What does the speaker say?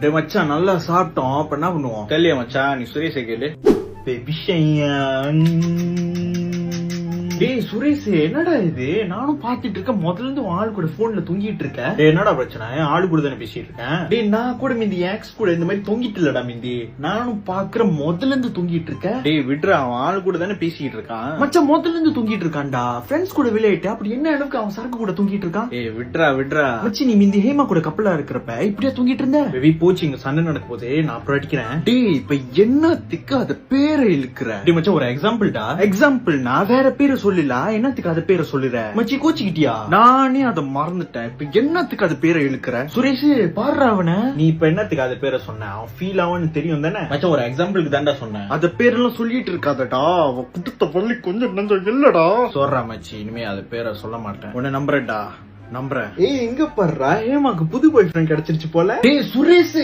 டேய் மச்சான் நல்லா சாப்பிட்டோம். அப்ப என்ன பண்ணுவோம்? தெரியல மச்சான், நீ சுரேஷை கேளு. விஷயம் டேய் சுரேஷ், என்னடா இது? நானும் பாத்துட்டு இருக்கேன், முதல்ல இருந்து ஆள் கூட போன்ல தொங்கிட்டு இருக்கேன். என்னடா பிரச்சனை? ஆளு கூட தானே பேசிட்டு இருக்கேன். டேய் நான் கூட மிந்தி எக்ஸ் கூட இந்த மாதிரி தொங்கிட்டு இல்லடா மிந்தி. நானும் பாக்குறேன், முதல்ல இருந்து தொங்கிட்டு இருக்கேன். டேய் விட்றா, அவன் ஆளு கூட தானே பேசிட்டு இருக்கான். மச்சான் முதல்ல இருந்து தொங்கிட்டு இருக்கான்டா. ஃப்ரெண்ட்ஸ் கூட விளையாட்டு அப்படி என்ன அளவுக்கு அவன் சரக்கு கூட தொங்கிட்டு இருக்கான்? ஏய் விட்றா. மச்சி நீ மிந்தி ஹேமா கூட கப்பலா இருக்கிறப்ப இப்படியா தொங்கிட்டு இருந்த? பேபி போச்சு, இங்க சண்டை நடக்கும் போது நான் அப்புறம் அடிக்கிறேன். டேய் இப்ப என்னத்துக்கு அத பேரை இழுக்கிற? டேய் மச்சான் ஒரு எக்ஸாம்பிள்டா. எக்ஸாம்பிள்னா வேற பேரை சொல்லல, என்னத்துக்கு அத பேரை சொல்லுற? மச்சி கோச்சிக்கிட்டியா? நானே அத மறந்துட்டேன். இப்ப என்னத்துக்கு அத பேரை இழுக்கிற? சுரேஷ் பாடுற அவன. நீ இப்ப என்னத்துக்கு அத பேரை சொன்ன? அவன் ஃபீல் ஆவான்னு தெரியும் தானே? மச்சான் ஒரு எக்ஸாம்பிளுக்கு தான்டா சொன்னேன். அத பேரெல்லாம் சொல்லிட்டு இருக்காதடா. அவ குடுத்த பள்ளி கொஞ்சம் நஞ்சம் இல்லடா. சொல்றா மச்சி, இனிமே அது பேரை சொல்ல மாட்டேன். உன்னை நம்புறேன்டா, நம்புறேன். ஏய் எங்க பாடுறா, ஹேமாக்கு புது பாய் ஃப்ரெண்ட் கிடைச்சிருச்சு போல. டேய் சுரேஷ்.